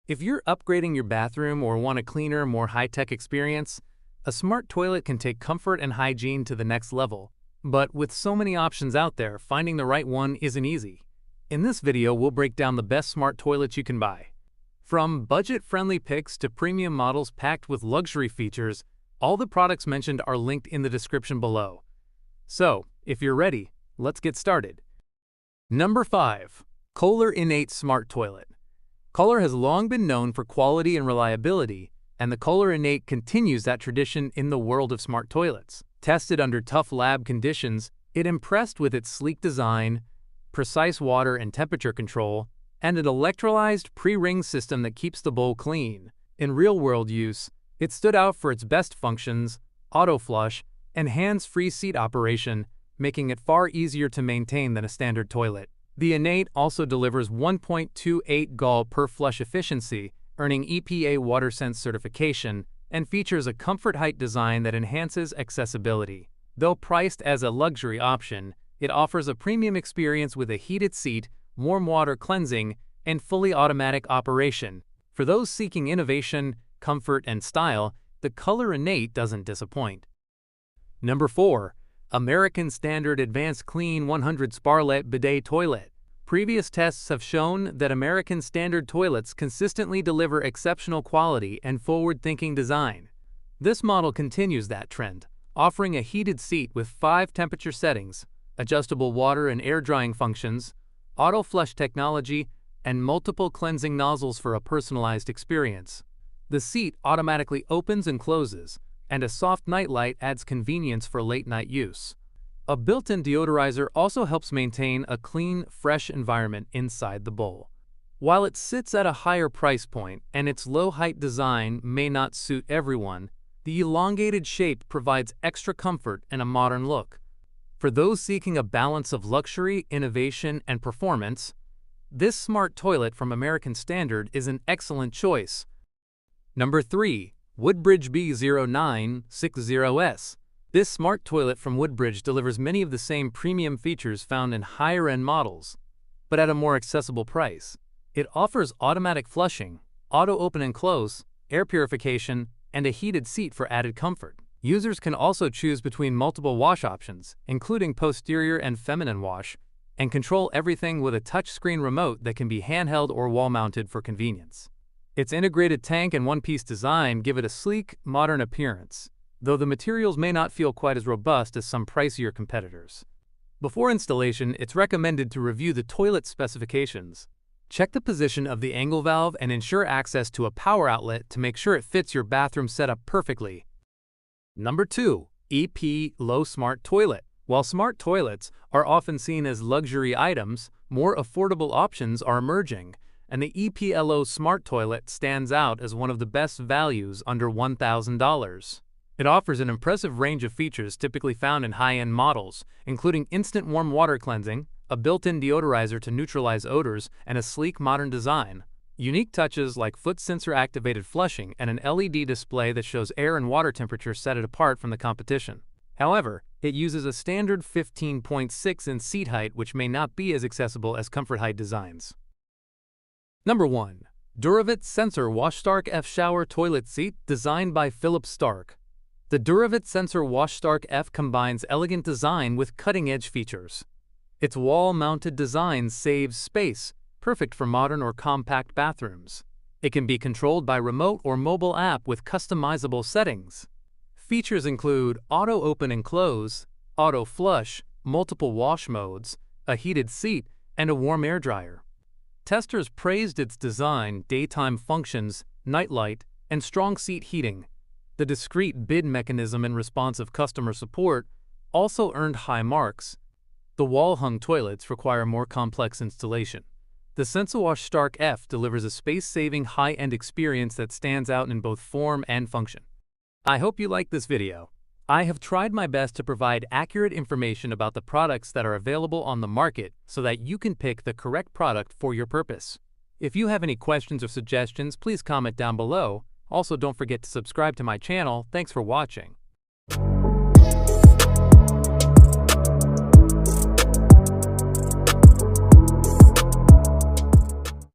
If you're upgrading your bathroom or want a cleaner, more high-tech experience, a smart toilet can take comfort and hygiene to the next level. But with so many options out there, finding the right one isn't easy. In this video, we'll break down the best smart toilets you can buy. From budget-friendly picks to premium models packed with luxury features, all the products mentioned are linked in the description below. So, if you're ready, let's get started. Number 5. Kohler Innate Smart Toilet. Kohler has long been known for quality and reliability, and the Kohler Innate continues that tradition in the world of smart toilets. Tested under tough lab conditions, it impressed with its sleek design, precise water and temperature control, and an electrolyzed pre-ring system that keeps the bowl clean. In real-world use, it stood out for its best functions, auto flush, and hands-free seat operation, making it far easier to maintain than a standard toilet. The Innate also delivers 1.28 gall per flush efficiency, earning EPA WaterSense certification, and features a comfort height design that enhances accessibility. Though priced as a luxury option, it offers a premium experience with a heated seat, warm water cleansing, and fully automatic operation. For those seeking innovation, comfort, and style, the Kohler Innate doesn't disappoint. Number 4. American Standard Advanced Clean 100 SpaLet Bidet Toilet. Previous tests have shown that American Standard toilets consistently deliver exceptional quality and forward-thinking design. This model continues that trend, offering a heated seat with 5 temperature settings, adjustable water and air drying functions, auto flush technology, and multiple cleansing nozzles for a personalized experience. The seat automatically opens and closes, and a soft nightlight adds convenience for late-night use. A built-in deodorizer also helps maintain a clean, fresh environment inside the bowl. While it sits at a higher price point and its low-height design may not suit everyone, the elongated shape provides extra comfort and a modern look. For those seeking a balance of luxury, innovation, and performance, this smart toilet from American Standard is an excellent choice. Number 3. Woodbridge B0960S. This smart toilet from Woodbridge delivers many of the same premium features found in higher-end models, but at a more accessible price. It offers automatic flushing, auto open and close, air purification, and a heated seat for added comfort. Users can also choose between multiple wash options, including posterior and feminine wash, and control everything with a touchscreen remote that can be handheld or wall-mounted for convenience. Its integrated tank and one-piece design give it a sleek, modern appearance, though the materials may not feel quite as robust as some pricier competitors. Before installation, it's recommended to review the toilet specifications. Check the position of the angle valve and ensure access to a power outlet to make sure it fits your bathroom setup perfectly. Number 2. EPLO Smart Toilet. While smart toilets are often seen as luxury items, more affordable options are emerging, and the EPLO Smart Toilet stands out as one of the best values under $1,000. It offers an impressive range of features typically found in high-end models, including instant warm water cleansing, a built-in deodorizer to neutralize odors, and a sleek modern design. Unique touches like foot sensor-activated flushing and an LED display that shows air and water temperature set it apart from the competition. However, it uses a standard 15.6-inch seat height, which may not be as accessible as comfort height designs. Number 1. Duravit Sensowash Starck F Shower Toilet Seat, designed by Starck. The Duravit Sensowash Starck F combines elegant design with cutting-edge features. Its wall-mounted design saves space, perfect for modern or compact bathrooms. It can be controlled by remote or mobile app with customizable settings. Features include auto open and close, auto flush, multiple wash modes, a heated seat, and a warm air dryer. Testers praised its design, daytime functions, nightlight, and strong seat heating. The discreet bid mechanism and responsive customer support also earned high marks. The wall-hung toilets require more complex installation. The Sensowash Starck F delivers a space-saving, high-end experience that stands out in both form and function. I hope you liked this video. I have tried my best to provide accurate information about the products that are available on the market so that you can pick the correct product for your purpose. If you have any questions or suggestions, please comment down below. Also, don't forget to subscribe to my channel. Thanks for watching.